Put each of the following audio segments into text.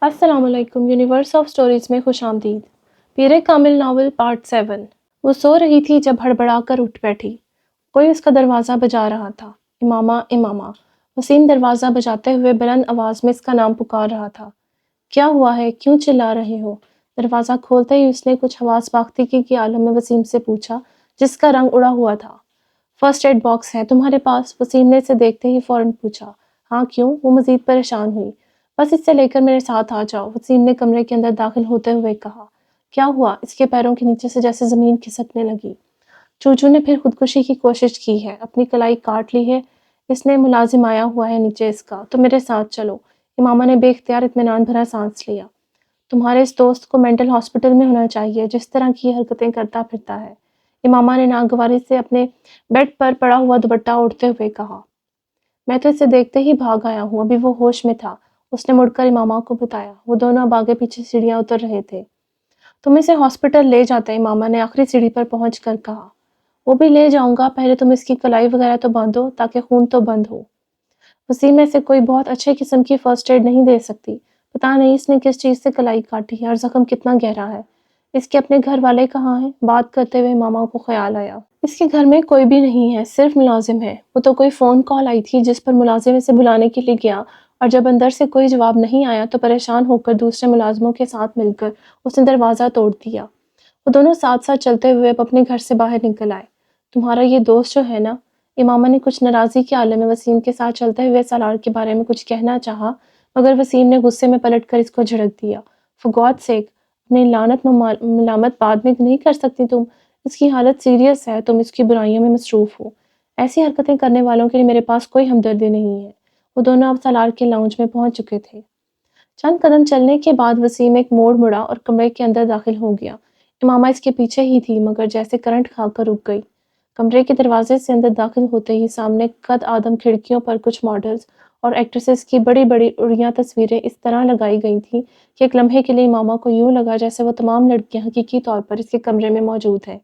अस्सलाम वालेकुम। Universe of stories में खुश आमदीद। पीरे कामिल नावल पार्ट 7। वो सो रही थी जब हड़बड़ा कर उठ बैठी। कोई उसका दरवाज़ा बजा रहा था। इमामा इमामा। वसीम दरवाज़ा बजाते हुए बुलंद आवाज़ में इसका नाम पुकार रहा था। क्या हुआ है, क्यों चिल्ला रहे हो? दरवाज़ा खोलते ही उसने कुछ हवास बाख्तिकी के आलम में वसीम से पूछा, जिसका रंग उड़ा हुआ था। फर्स्ट एड बॉक्स है तुम्हारे पास? वसीम ने इसे देखते ही फौरन पूछा। हाँ क्यों? वो मजीद परेशान हुई। बस इससे लेकर मेरे साथ आ जाओ, वसीम ने कमरे के अंदर दाखिल होते हुए कहा। क्या हुआ? इसके पैरों के नीचे से जैसे ज़मीन खिसकने लगी। चूचू ने फिर खुदकुशी की कोशिश की है, अपनी कलाई काट ली है। इसने मुलाजिम आया हुआ है नीचे इसका, तो मेरे साथ चलो। इमामा ने बेख्तियार इत्मीनान भरा सांस लिया। तुम्हारे इस दोस्त को मेंटल हॉस्पिटल में होना चाहिए, जिस तरह की हरकतें करता फिरता है। इमामा ने नागवारी से अपने बेड पर पड़ा हुआ दुपट्टा ओढ़ते हुए कहा। मैं तो इसे देखते ही भाग आया हूँ, अभी वो होश में था। उसने मुड़कर इमामा को बताया। वो दोनों अब आगे पीछे सीढ़ियाँ उतर रहे थे। तुम इसे हॉस्पिटल ले जाते, इमामा ने आखिरी सीढ़ी पर पहुंच कर कहा। वो भी ले जाऊंगा, पहले तुम इसकी कलाई वगैरह तो बांधो ताकि खून तो बंद हो। वसीम में से कोई बहुत अच्छे किस्म की फर्स्ट एड नहीं दे सकती। पता नहीं इसने किस चीज़ से कलाई काटी है और जख्म कितना गहरा है। इसके अपने घर वाले कहाँ हैं? बात करते हुए मामा को ख्याल आया। इसके घर में कोई भी नहीं है, सिर्फ मुलाजिम है। वो तो कोई फ़ोन कॉल आई थी जिस पर मुलाजिम इसे बुलाने के लिए गया, और जब अंदर से कोई जवाब नहीं आया तो परेशान होकर दूसरे मुलाजिमों के साथ मिलकर उसने दरवाज़ा तोड़ दिया। वो दोनों साथ साथ चलते हुए अब अपने घर से बाहर निकल आए। तुम्हारा ये दोस्त जो है ना? इमामा ने कुछ नाराज़गी के आलम में वसीम के साथ चलते हुए सालार के बारे में कुछ कहना चाहा, मगर वसीम ने गुस्से में पलटकर इसको झिड़क दिया। फॉर गॉड सेक, अपनी लानत मलामत बाद में नहीं कर सकती तुम? इसकी हालत सीरियस है, तुम इसकी बुराइयों में मसरूफ़ हो। ऐसी हरकतें करने वालों के लिए मेरे पास कोई हमदर्दी नहीं है। वो दोनों अब सालार के लाउंज में पहुंच चुके थे। चंद कदम चलने के बाद वसीम एक मोड़ मुड़ा और कमरे के अंदर दाखिल हो गया। इमामा इसके पीछे ही थी, मगर जैसे करंट खाकर रुक गई। कमरे के दरवाजे से अंदर दाखिल होते ही सामने कद आदम खिड़कियों पर कुछ मॉडल्स और एक्ट्रेसेस की बड़ी बड़ी उड़िया तस्वीरें इस तरह लगाई गई थीं कि एक लम्हे के लिए इमामा को यूं लगा जैसे वो तमाम लड़कियां हकीकी तौर पर इसके कमरे में मौजूद हैं।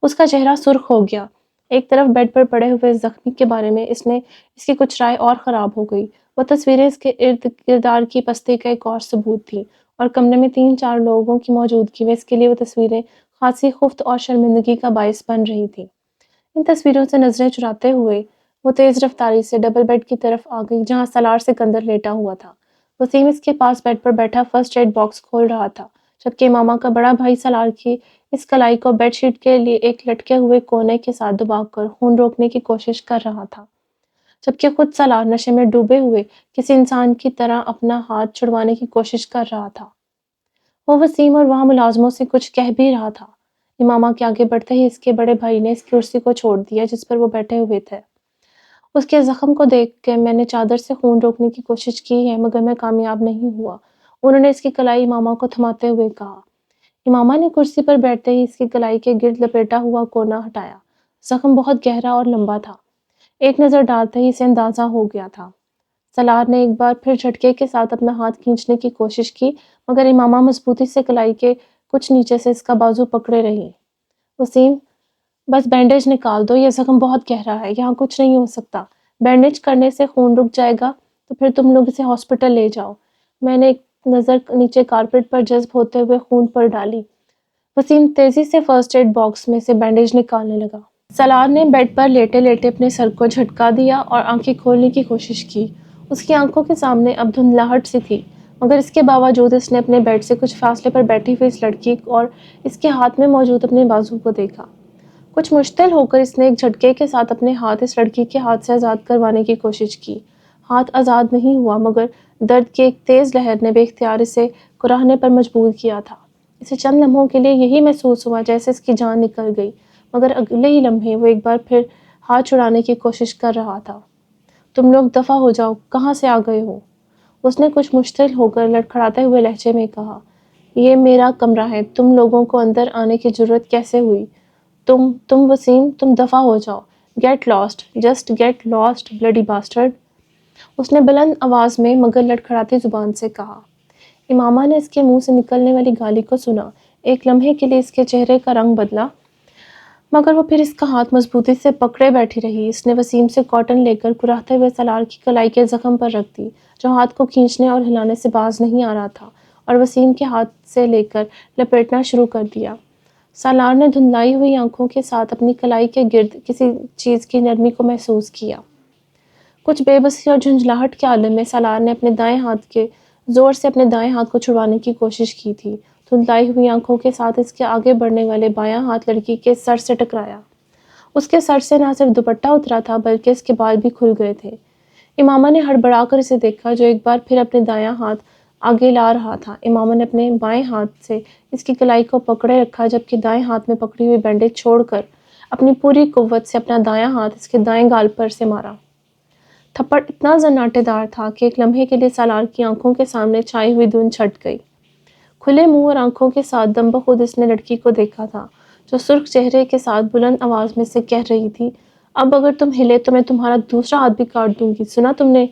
उसका चेहरा सुर्ख हो गया। एक तरफ बेड पर पड़े हुए ज़ख्मी के बारे में इसकी कुछ राय और ख़राब हो गई। वो तस्वीरें इसके इर्द किरदार की पस्ती का एक और सबूत थी, और कमरे में 3-4 लोगों की मौजूदगी में इसके लिए वो तस्वीरें खासी खुफ्त और शर्मिंदगी का बायस बन रही थी। इन तस्वीरों से नज़रें चुराते हुए वो तेज़ रफ्तारी से डबल बेड की तरफ आ गई, जहाँ सलार सिकंदर लेटा हुआ था। वसीम इसके पास बेड पर बैठा फर्स्ट एड बॉक्स खोल रहा था, जबकि मामा का बड़ा भाई सलार की इस कलाई को बेडशीट के लिए एक लटके हुए कोने के साथ दबाकर खून रोकने की कोशिश कर रहा था, जबकि खुद सलार नशे में डूबे हुए किसी इंसान की तरह अपना हाथ छुड़वाने की कोशिश कर रहा था। वो वसीम और वहाँ मुलाजमों से कुछ कह भी रहा था। इमामा के आगे बढ़ते ही इसके बड़े भाई ने इस कुर्सी को छोड़ दिया जिस पर वो बैठे हुए थे। उसके जख्म को देख के मैंने चादर से खून रोकने की कोशिश की है, मगर मैं कामयाब नहीं हुआ। उन्होंने इसकी कलाई इमामा को थमाते हुए कहा। इमामा ने कुर्सी पर बैठते ही इसकी कलाई के गिर्द लपेटा हुआ कोना हटाया। जख्म बहुत गहरा और लंबा था। एक नज़र डालते ही इसे अंदाजा हो गया था। सलार ने एक बार फिर झटके के साथ अपना हाथ खींचने की कोशिश की, मगर इमामा मजबूती से कलाई के कुछ नीचे से इसका बाजू पकड़े रही। वसीम, बस बैंडेज निकाल दो, ये जख्म बहुत गहरा है, यहाँ कुछ नहीं हो सकता। बैंडेज करने से खून रुक जाएगा, तो फिर तुम लोग इसे हॉस्पिटल ले जाओ। मैंने एक नज़र नीचे कारपेट पर जज्ब होते हुए खून पर डाली। वसीम तेजी से फर्स्ट एड बॉक्स में से बैंडेज निकालने लगा। सलार ने बेड पर लेटे लेटे अपने सर को झटका दिया और आंखें खोलने की कोशिश की। उसकी आंखों के सामने अब धुंधलाहट सी थी, मगर इसके बावजूद इसने अपने बेड से कुछ फासले पर बैठी हुई इस लड़की और इसके हाथ में मौजूद अपने बाजू को देखा। कुछ मुश्तिल होकर इसने एक झटके के साथ अपने हाथ इस लड़की के हाथ से आज़ाद करवाने की कोशिश की। हाथ आज़ाद नहीं हुआ, मगर दर्द की एक तेज़ लहर ने बेख्तियार इसे कुराहने पर मजबूर किया था। इसे चंद लम्हों के लिए यही महसूस हुआ जैसे इसकी जान निकल गई, मगर अगले ही लम्हे वो एक बार फिर हाथ छुड़ाने की कोशिश कर रहा था। तुम लोग दफ़ा हो जाओ, कहाँ से आ गए हो? उसने कुछ मुश्तिल होकर लड़खड़ाते हुए लहजे में कहा। ये मेरा कमरा है, तुम लोगों को अंदर आने की ज़रूरत कैसे हुई? तुम वसीम, तुम दफ़ा हो जाओ। Get lost, just get lost bloody bastard, उसने बुलंद आवाज़ में मगर लड़खड़ाती ज़ुबान से कहा। इमामा ने इसके मुंह से निकलने वाली गाली को सुना। एक लम्हे के लिए इसके चेहरे का रंग बदला, मगर वो फिर इसका हाथ मजबूती से पकड़े बैठी रही। इसने वसीम से कॉटन लेकर कुराहते हुए सलार की कलाई के जख्म पर रख दी, जो हाथ को खींचने और हिलाने से बाज नहीं आ रहा था, और वसीम के हाथ से लेकर लपेटना शुरू कर दिया। सालार ने धुंधलाई हुई आंखों के साथ अपनी कलाई के गिर्द किसी चीज़ की नरमी को महसूस किया। कुछ बेबसी और झुंझलाहट के आलम में सालार ने अपने दाएं हाथ के जोर से अपने दाएं हाथ को छुड़वाने की कोशिश की थी। धुंधलाई हुई आंखों के साथ इसके आगे बढ़ने वाले बायां हाथ लड़की के सर से टकराया। उसके सर से न सिर्फ दुपट्टा उतरा था, बल्कि इसके बाल भी खुल गए थे। इमामा ने हड़बड़ाकर इसे देखा, जो एक बार फिर अपने दायां हाथ आगे ला रहा था। इमामा ने अपने बाएं हाथ से इसकी कलाई को पकड़े रखा, जबकि दाएं हाथ में पकड़ी हुई बैंडेज छोड़कर अपनी पूरी कुव्वत से अपना दायां हाथ इसके दाएं गाल पर से मारा। थप्पड़ इतना जन्नाटेदार था कि एक लम्हे के लिए सालार की आंखों के सामने छाई हुई धुंध छट गई। खुले मुंह और आंखों के साथ दम बखुद इसने लड़की को देखा था, जो सुर्ख चेहरे के साथ बुलंद आवाज में से कह रही थी, अब अगर तुम हिले तो मैं तुम्हारा दूसरा हाथ भी काट दूंगी, सुना तुमने?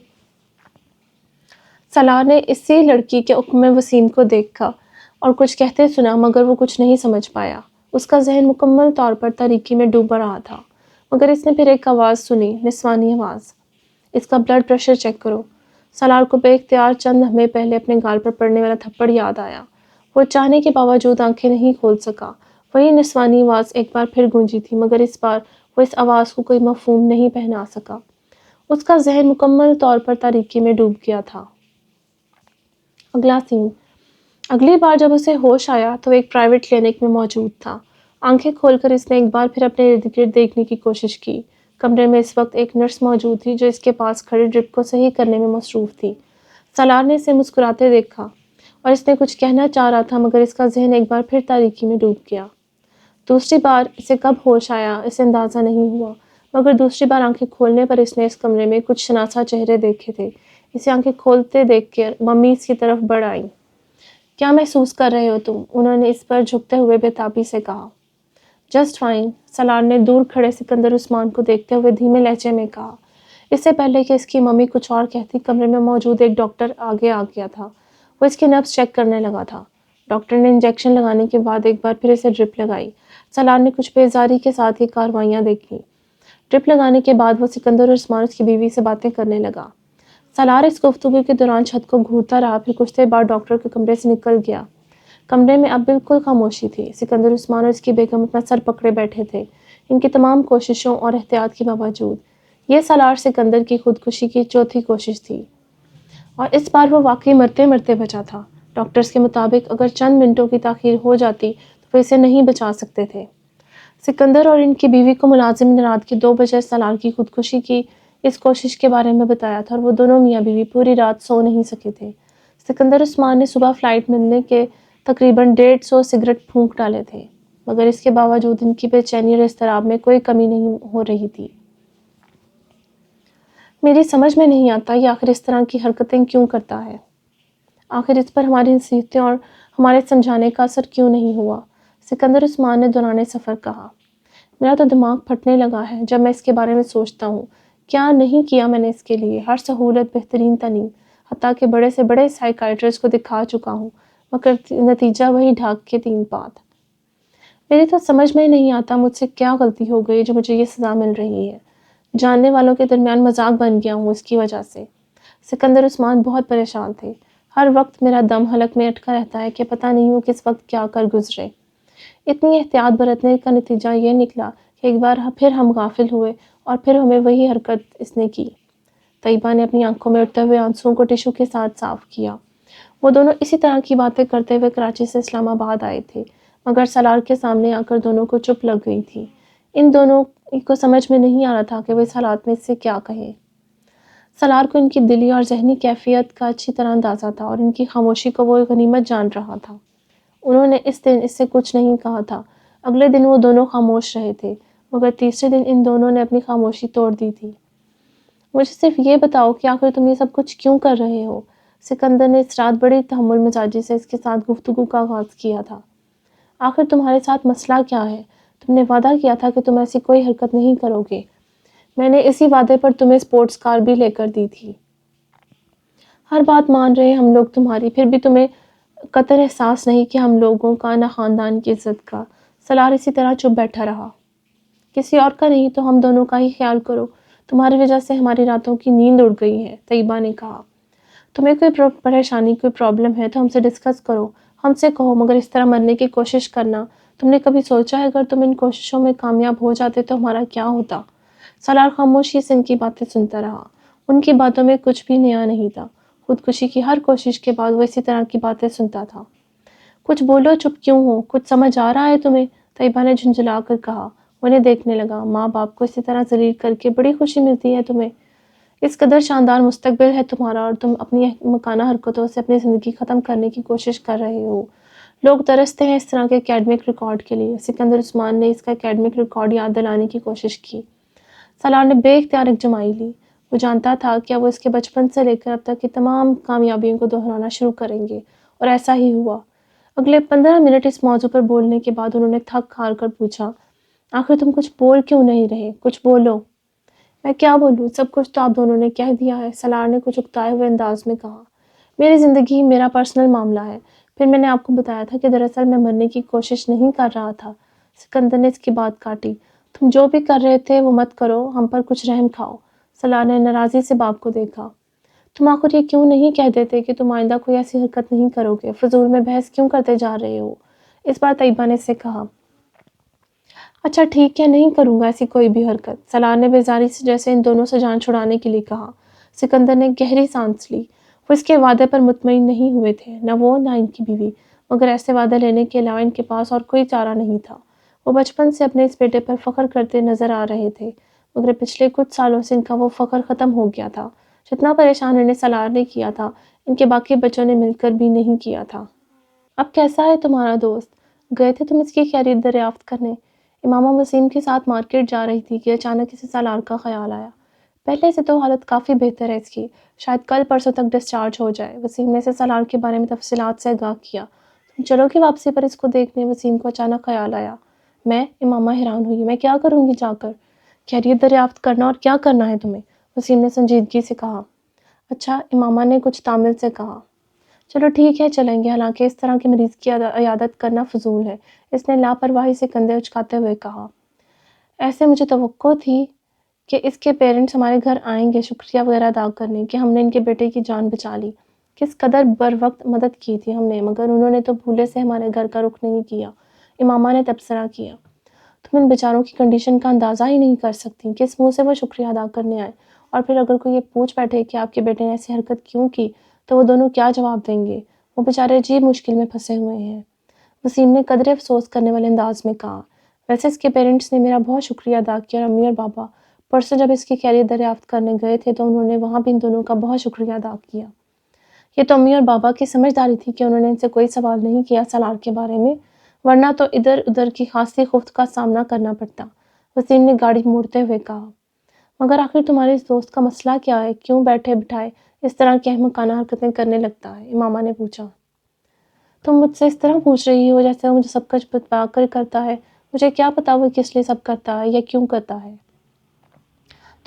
सलार ने इसी लड़की के हुक्म में वसीम को देखा और कुछ कहते सुना, मगर वो कुछ नहीं समझ पाया। उसका जहन मुकम्मल तौर पर तारीकी में डूबा रहा था। मगर इसने फिर एक आवाज़ सुनी, निस्वानी आवाज़, इसका ब्लड प्रेशर चेक करो। सलार को बेख्तियार चंद लम्हे पहले अपने गाल पर पड़ने वाला थप्पड़ याद आया। वो चाहने के बावजूद आंखें नहीं खोल सका। वही निस्वानी आवाज़ एक बार फिर गूंजी थी, मगर इस बार वो इस आवाज़ को कोई मफहूम नहीं पहना सका। उसका जहन मुकम्मल तौर पर तारीकी में डूब गया था। अगला सीन। अगली बार जब उसे होश आया तो एक प्राइवेट क्लिनिक में मौजूद था। आंखें खोलकर इसने एक बार फिर अपने इर्द गिर्द देखने की कोशिश की। कमरे में इस वक्त एक नर्स मौजूद थी, जो इसके पास खड़े ड्रिप को सही करने में मसरूफ़ थी। सलार ने इसे मुस्कुराते देखा और इसने कुछ कहना चाह रहा था, मगर इसका जहन एक बार फिर तारीकी में डूब गया। दूसरी बार इसे कब होश आया इसे अंदाज़ा नहीं हुआ, मगर दूसरी बार आंखें खोलने पर इसने इस कमरे में कुछ शनासा चेहरे देखे थे। इसे आंखें खोलते देखकर मम्मी इसकी तरफ बढ़ आई। क्या महसूस कर रहे हो तुम? उन्होंने इस पर झुकते हुए बेताबी से कहा। जस्ट फाइन, सलार ने दूर खड़े सिकंदर उस्मान को देखते हुए धीमे लहजे में कहा। इससे पहले कि इसकी मम्मी कुछ और कहती, कमरे में मौजूद एक डॉक्टर आगे आ गया था। वो इसके नब्ज़ चेक करने लगा था। डॉक्टर ने इंजेक्शन लगाने के बाद एक बार फिर इसे ड्रिप लगाई। सलार ने कुछ बेजारी के साथ ही कार्रवाइयाँ देखी। ड्रिप लगाने के बाद वो सिकंदर और उस्मान उसकी बीवी से बातें करने लगा। सलार इस गुफ्तगू के दौरान छत को घूरता रहा, फिर कुछ देर बाद डॉक्टर के कमरे से निकल गया। कमरे में अब बिल्कुल खामोशी थी। सिकंदर उस्मान और इसकी बेगम अपना सर पकड़े बैठे थे। इनकी तमाम कोशिशों और एहतियात के बावजूद ये सलार सिकंदर की खुदकुशी की चौथी कोशिश थी, और इस बार वो वाकई मरते मरते बचा था। डॉक्टर्स के मुताबिक अगर चंद मिनटों की ताख़ीर हो जाती तो वो इसे नहीं बचा सकते थे। सिकंदर और इनकी बीवी को मुलाजिम ने रात के 2 बजे सलार की खुदकुशी की इस कोशिश के बारे में बताया था, और वो दोनों मियाँ बीवी पूरी रात सो नहीं सके थे। सिकंदर उस्मान ने सुबह फ़्लाइट मिलने के तकरीबन 150 सिगरेट फूंक डाले थे, मगर इसके बावजूद इनकी बेचैनी और इज़्तिराब में कोई कमी नहीं हो रही थी। मेरी समझ में नहीं आता ये आखिर इस तरह की हरकतें क्यों करता है। आखिर इस पर हमारी नसीहतें और हमारे समझाने का असर क्यों नहीं हुआ? सिकंदर उस्मान ने दौरान सफ़र कहा। मेरा तो दिमाग फटने लगा है जब मैं इसके बारे में सोचता हूँ। क्या नहीं किया मैंने इसके लिए? हर सहूलत बेहतरीन तरीन, हत्ता कि बड़े से बड़े साइकाइट्रिस्ट को दिखा चुका हूँ, मगर नतीजा वही ढाक के 3 पात। मेरी तो समझ में नहीं आता मुझसे क्या गलती हो गई जो मुझे ये सज़ा मिल रही है। जानने वालों के दरमियान मजाक बन गया हूँ इसकी वजह से। सिकंदर उस्मान बहुत परेशान थे। हर वक्त मेरा दम हलक में अटका रहता है कि पता नहीं वो किस वक्त क्या कर गुजरे। इतनी एहतियात बरतने का नतीजा ये निकला कि एक बार फिर हम गाफिल हुए और फिर हमें वही हरकत इसने की। तैयबा ने अपनी आंखों में उठते हुए आंसुओं को टिश्यू के साथ साफ किया। वो दोनों इसी तरह की बातें करते हुए कराची से इस्लामाबाद आए थे, मगर सलार के सामने आकर दोनों को चुप लग गई थी। इन दोनों को समझ में नहीं आ रहा था कि वो इस हालात में इससे क्या कहें। सलार को इनकी दिली और जहनी कैफियत का अच्छी तरह अंदाज़ा था, और इनकी खामोशी को वो गनीमत जान रहा था। उन्होंने इस दिन इससे कुछ नहीं कहा था। अगले दिन वो दोनों खामोश रहे थे, मगर तीसरे दिन इन दोनों ने अपनी खामोशी तोड़ दी थी। मुझे सिर्फ ये बताओ कि आखिर तुम ये सब कुछ क्यों कर रहे हो? सिकंदर ने इस रात बड़ी तहम्मुल मिजाजी से इसके साथ गुफ्तगू का आगाज़ किया था। आखिर तुम्हारे साथ मसला क्या है? तुमने वादा किया था कि तुम ऐसी कोई हरकत नहीं करोगे। मैंने इसी वादे पर तुम्हें स्पोर्ट्स कार भी लेकर दी थी। हर बात मान रहे हम लोग तुम्हारी, फिर भी तुम्हें कतई एहसास नहीं कि हम लोगों का ना ख़ानदान की इज़्ज़त का। सलार इसी तरह चुप बैठा रहा। کسی اور کا نہیں تو ہم دونوں کا ہی خیال کرو، تمہاری وجہ سے ہماری راتوں کی نیند اڑ گئی ہے۔ طیبہ نے کہا، تمہیں کوئی پریشانی، کوئی پرابلم ہے تو ہم سے ڈسکس کرو، ہم سے کہو، مگر اس طرح مرنے کی کوشش کرنا، تم نے کبھی سوچا ہے اگر تم ان کوششوں میں کامیاب ہو جاتے تو ہمارا کیا ہوتا؟ سالار خاموشی سے ان کی باتیں سنتا رہا۔ ان کی باتوں میں کچھ بھی نیا نہیں تھا۔ خودکشی کی ہر کوشش کے بعد وہ اسی طرح کی باتیں سنتا تھا۔ کچھ بولو، چپ کیوں ہو؟ کچھ سمجھ آ رہا ہے تمہیں؟ طیبہ نے جھنجھلا کر کہا۔ وہ انہیں دیکھنے لگا۔ ماں باپ کو اسی طرح ذلیل کر کے بڑی خوشی ملتی ہے تمہیں؟ اس قدر شاندار مستقبل ہے تمہارا اور تم اپنی مکانہ حرکتوں سے اپنی زندگی ختم کرنے کی کوشش کر رہے ہو۔ لوگ ترستے ہیں اس طرح کے اکیڈمک ریکارڈ کے لیے۔ سکندر عثمان نے اس کا اکیڈمک ریکارڈ یاد دلانے کی کوشش کی۔ سالار نے بے اختیار ایک جمائی لی۔ وہ جانتا تھا کہ اب وہ اس کے بچپن سے لے کر اب تک کی تمام کامیابیوں کو دہرانا شروع کریں گے، اور ایسا ہی ہوا۔ اگلے 15 منٹ اس موضوع پر بولنے کے بعد انہوں نے تھک ہار کر پوچھا، آخر تم کچھ بول کیوں نہیں رہے؟ کچھ بولو۔ میں کیا بولوں؟ سب کچھ تو آپ دونوں نے کہہ دیا ہے، سالار نے کچھ اکتائے ہوئے انداز میں کہا۔ میری زندگی میرا پرسنل معاملہ ہے۔ پھر میں نے آپ کو بتایا تھا کہ دراصل میں مرنے کی کوشش نہیں کر رہا تھا۔ سکندر نے اس کی بات کاٹی۔ تم جو بھی کر رہے تھے وہ مت کرو، ہم پر کچھ رحم کھاؤ۔ سالار نے ناراضی سے باپ کو دیکھا۔ تم آخر یہ کیوں نہیں کہہ دیتے کہ تم آئندہ کوئی ایسی حرکت نہیں کرو گے؟ فضول میں بحث کیوں کرتے جا رہے ہو؟ اس بار طیبہ نے سے کہا۔ اچھا ٹھیک ہے، نہیں کروں گا ایسی کوئی بھی حرکت، سالار نے بیزاری سے جیسے ان دونوں سے جان چھڑانے کے لیے کہا۔ سکندر نے گہری سانس لی۔ وہ اس کے وعدے پر مطمئن نہیں ہوئے تھے، نہ وہ نہ ان کی بیوی، مگر ایسے وعدے لینے کے علاوہ ان کے پاس اور کوئی چارہ نہیں تھا۔ وہ بچپن سے اپنے اس بیٹے پر فخر کرتے نظر آ رہے تھے، مگر پچھلے کچھ سالوں سے ان کا وہ فخر ختم ہو گیا تھا۔ جتنا پریشان انہیں سالار نے کیا تھا، ان کے باقی بچوں نے مل کر بھی نہیں کیا تھا۔ اب کیسا ہے تمہارا دوست؟ گئے تھے تم اس کی خیریت دریافت کرنے؟ امامہ وسیم کے ساتھ مارکیٹ جا رہی تھی کہ اچانک اسے سالار کا خیال آیا۔ پہلے سے تو حالت کافی بہتر ہے اس کی، شاید کل پرسوں تک ڈسچارج ہو جائے۔ وسیم نے اسے سالار کے بارے میں تفصیلات سے آگاہ کیا۔ تم چلو گی واپسی پر اس کو دیکھنے؟ وسیم کو اچانک خیال آیا۔ میں؟ امامہ حیران ہوئی۔ میں کیا کروں گی جا کر؟ خیریت دریافت کرنا، اور کیا کرنا ہے تمہیں؟ وسیم نے سنجیدگی سے کہا۔ اچھا، امامہ نے کچھ تامل سے کہا۔ چلو ٹھیک ہے، چلیں گے، حالانکہ اس طرح کے مریض کی عیادت کرنا فضول ہے، اس نے لاپرواہی سے کندھے اچکاتے ہوئے کہا۔ ایسے مجھے توقع تھی کہ اس کے پیرنٹس ہمارے گھر آئیں گے شکریہ وغیرہ ادا کرنے کہ ہم نے ان کے بیٹے کی جان بچا لی۔ کس قدر بر وقت مدد کی تھی ہم نے، مگر انہوں نے تو بھولے سے ہمارے گھر کا رخ نہیں کیا۔ امامہ نے تبصرہ کیا۔ تم ان بیچاروں کی کنڈیشن کا اندازہ ہی نہیں کر سکتی، کس منہ سے وہ شکریہ ادا کرنے آئے، اور پھر اگر کوئی یہ پوچھ بیٹھے کہ آپ کے بیٹے نے ایسی حرکت کیوں کی تو وہ دونوں کیا جواب دیں گے؟ وہ بیچارے عجیب مشکل میں پھنسے ہوئے ہیں۔ وسیم نے قدرے افسوس کرنے والے انداز میں کہا۔ ویسے اس کے پیرنٹس نے میرا بہت شکریہ ادا کیا، اور امی اور بابا پرسوں جب اس کی خیریت دریافت کرنے گئے تھے تو انہوں نے وہاں بھی ان دونوں کا بہت شکریہ ادا کیا۔ یہ تو امی اور بابا کی سمجھداری تھی کہ انہوں نے ان سے کوئی سوال نہیں کیا سالار کے بارے میں، ورنہ تو ادھر ادھر کی خاصی خفت کا سامنا کرنا پڑتا۔ وسیم نے گاڑی موڑتے ہوئے کہا۔ مگر آخر تمہارے اس دوست کا مسئلہ کیا ہے؟ کیوں بیٹھے بٹھائے اس طرح کی احمقانہ حرکتیں کرنے لگتا ہے؟ امامہ نے پوچھا۔ تم مجھ سے اس طرح پوچھ رہی ہو جیسے وہ مجھے سب کچھ بتا کر کرتا ہے۔ مجھے کیا پتا وہ کس لیے سب کرتا ہے یا کیوں کرتا ہے؟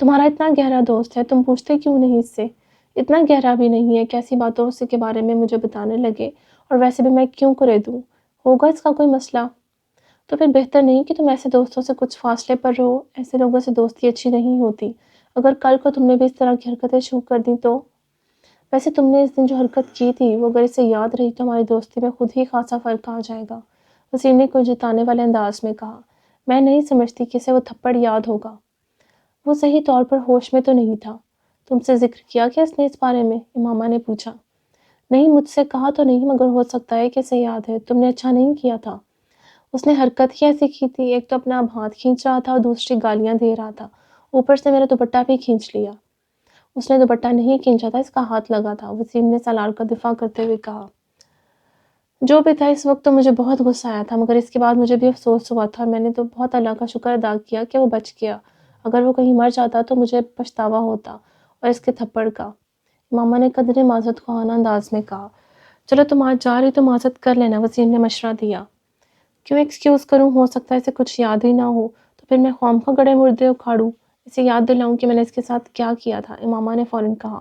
تمہارا اتنا گہرا دوست ہے، تم پوچھتے کیوں نہیں اس سے؟ اتنا گہرا بھی نہیں ہے کہ ایسی باتوں سے کے بارے میں مجھے بتانے لگے، اور ویسے بھی میں کیوں کرے دوں؟ ہوگا اس کا کوئی مسئلہ؟ تو پھر بہتر نہیں کہ تم ایسے دوستوں سے کچھ فاصلے پر رہو، ایسے لوگوں سے دوستی اچھی نہیں ہوتی۔ اگر کل کو تم نے بھی اس طرح کی حرکتیں شروع کر دیں تو؟ ویسے تم نے اس دن جو حرکت کی تھی وہ اگر اسے یاد رہی تو ہماری دوستی میں خود ہی خاصا فرق آ جائے گا، وسیم نے کوئی جتانے والے انداز میں کہا۔ میں نہیں سمجھتی کہ اسے وہ تھپڑ یاد ہوگا۔ وہ صحیح طور پر ہوش میں تو نہیں تھا۔ تم سے ذکر کیا کیا اس نے اس بارے میں؟ امامہ نے پوچھا۔ نہیں، مجھ سے کہا تو نہیں، مگر ہو سکتا ہے کہ اسے یاد ہے۔ تم نے اچھا نہیں کیا تھا۔ اس نے حرکت ہی ایسی کی تھی، ایک تو اپنا اب ہاتھ کھینچ رہا تھا اور دوسری گالیاں دے رہا تھا، اوپر سے میرا دوپٹہ بھی کھینچ لیا۔ اس نے دوپٹہ نہیں کھینچا تھا، اس کا ہاتھ لگا تھا، وسیم نے سالار کا دفاع کرتے ہوئے کہا۔ جو بھی تھا، اس وقت تو مجھے بہت غصہ آیا تھا، مگر اس کے بعد مجھے بھی افسوس ہوا تھا، اور میں نے تو بہت اللہ کا شکر ادا کیا کہ وہ بچ گیا۔ اگر وہ کہیں مر جاتا تو مجھے پچھتاوا ہوتا، اور اس کے تھپڑ کا۔ ماما نے قدرے معذرت خواہانہ انداز میں کہا۔ چلو تم آج جا رہی تو معذرت کر لینا، وسیم نے مشورہ دیا۔ کیوں ایکسکیوز کروں؟ ہو سکتا ہے اسے کچھ یاد ہی نہ ہو، تو پھر میں خواہ گڑے مردے اکھاڑوں، اسے یاد دلاؤں کہ میں نے اس کے ساتھ کیا کیا تھا، امامہ نے فوراً کہا۔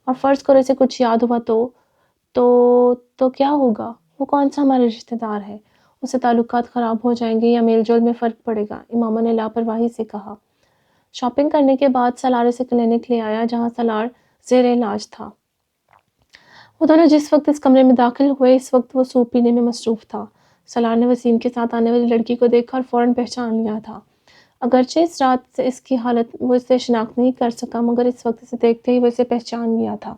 اور فرض کرو اسے کچھ یاد ہوا تو کیا ہوگا؟ وہ کون سا ہمارے رشتہ دار ہے؟ اس سے تعلقات خراب ہو جائیں گے یا میل جول میں فرق پڑے گا، امامہ نے لاپرواہی سے کہا۔ شاپنگ کرنے کے بعد سالار اسے کلینک لے آیا جہاں سالار زیر علاج تھا۔ وہ دونوں جس وقت اس کمرے میں داخل ہوئے اس وقت وہ سوپ پینے میں مصروف تھا۔ سالار نے وسیم کے ساتھ آنے والی لڑکی کو دیکھا اور فوراً پہچان لیا تھا۔ اگرچہ اس رات سے اس کی حالت وہ اسے شناخت نہیں کر سکا مگر اس وقت اسے دیکھتے ہی وہ اسے پہچان لیا تھا۔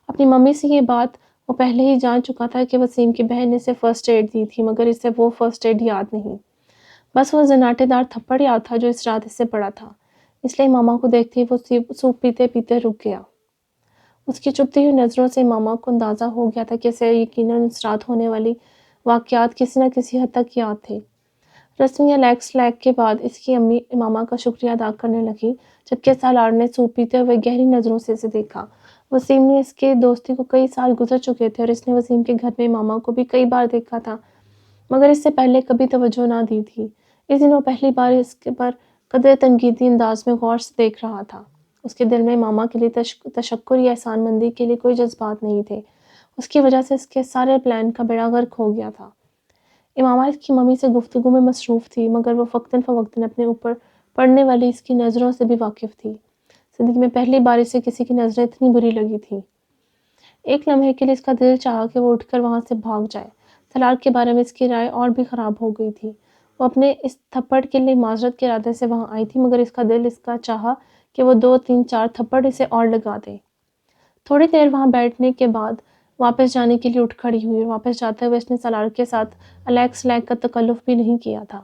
اپنی ممی سے یہ بات وہ پہلے ہی جان چکا تھا کہ وسیم کی بہن نے اسے فرسٹ ایڈ دی تھی مگر اسے وہ فرسٹ ایڈ یاد نہیں، بس وہ زناٹے دار تھپڑ یاد تھا جو اس رات اس سے پڑا تھا۔ اس لیے ماما کو دیکھتے ہی وہ سوپ پیتے پیتے رک گیا۔ اس کی چپتی ہوئی نظروں سے ماما کو اندازہ ہو گیا تھا کہ اسے یقیناً اس رات ہونے والی واقعات کسی نہ کسی حد تک یاد تھے۔ رسمی الیکس لیک کے بعد اس کی امی امامہ کا شکریہ ادا کرنے لگی جبکہ سالار نے سوپ پیتے ہوئے گہری نظروں سے اسے دیکھا۔ وسیم نے اس کے دوستی کو کئی سال گزر چکے تھے اور اس نے وسیم کے گھر میں امامہ کو بھی کئی بار دیکھا تھا مگر اس سے پہلے کبھی توجہ نہ دی تھی۔ اس دن وہ پہلی بار اس کے پر قدرے تنقیدی انداز میں غور سے دیکھ رہا تھا۔ اس کے دل میں امامہ کے لیے تشکر یا احسان مندی کے لیے کوئی جذبات نہیں تھے، اس کی وجہ سے اس کے سارے پلان کا بیڑا غرق ہو گیا تھا۔ امامہ اس کی ممی سے گفتگو میں مصروف تھی مگر وہ وقتاً فوقتاً اپنے اوپر پڑنے والی اس کی نظروں سے بھی واقف تھی۔ زندگی میں پہلی بار اسے کسی کی نظریں اتنی بری لگی تھی۔ ایک لمحے کے لیے اس کا دل چاہا کہ وہ اٹھ کر وہاں سے بھاگ جائے۔ سالار کے بارے میں اس کی رائے اور بھی خراب ہو گئی تھی۔ وہ اپنے اس تھپڑ کے لیے معذرت کے ارادے سے وہاں آئی تھی مگر اس کا دل اس کا چاہا کہ وہ 2 3 4 تھپڑ اسے اور لگا دے۔ تھوڑی دیر وہاں بیٹھنے کے بعد واپس جانے کے لیے اٹھ کھڑی ہوئی اور واپس جاتے ہوئے اس نے سالار کے ساتھ الیکس لیک کا تکلف بھی نہیں کیا تھا۔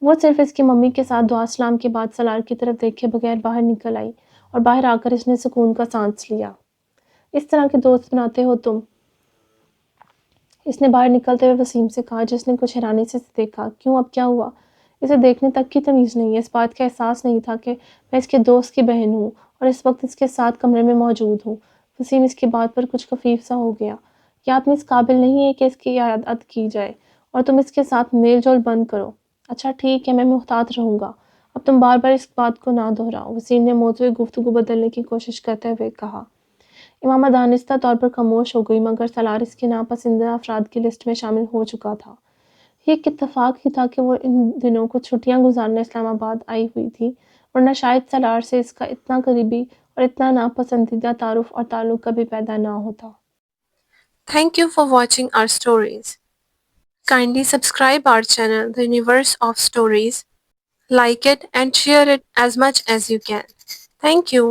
وہ صرف اس کی ممی کے ساتھ دعا سلام کے بعد سالار کی طرف دیکھے بغیر باہر نکل آئی اور باہر آ کر اس نے سکون کا سانس لیا۔ اس طرح کے دوست بناتے ہو تم، اس نے باہر نکلتے ہوئے وسیم سے کہا جس نے کچھ حیرانی سے دیکھا۔ کیوں، اب کیا ہوا؟ اسے دیکھنے تک کی تمیز نہیں ہے، اس بات کا احساس نہیں تھا کہ میں اس کے دوست کی بہن ہوں اور اس وقت اس کے ساتھ کمرے میں موجود ہوں۔ وسیم اس کی بات پر کچھ خفیف سا ہو گیا۔ یہ آدمی اس قابل نہیں ہے کہ اس کی عیادت کی جائے اور تم اس کے ساتھ میل جول بند کرو۔ اچھا ٹھیک ہے، میں محتاط رہوں گا، اب تم بار بار اس بات کو نہ دہراؤ، وسیم نے موضوع گفتگو بدلنے کی کوشش کرتے ہوئے کہا۔ امامہ دانستہ طور پر خاموش ہو گئی مگر سالار اس کے ناپسندیدہ افراد کی لسٹ میں شامل ہو چکا تھا۔ یہ ایک اتفاق ہی تھا کہ وہ ان دنوں کو چھٹیاں گزارنے اسلام آباد آئی ہوئی تھی ورنہ شاید سالار سے اس کا اتنا قریبی اور اتنا ناپسندیدہ تعارف اور تعلق کبھی پیدا نہ ہوتا۔ Thank you for watching our stories. Kindly subscribe our channel, The Universe of Stories. Like it and share it as much as you can. Thank you.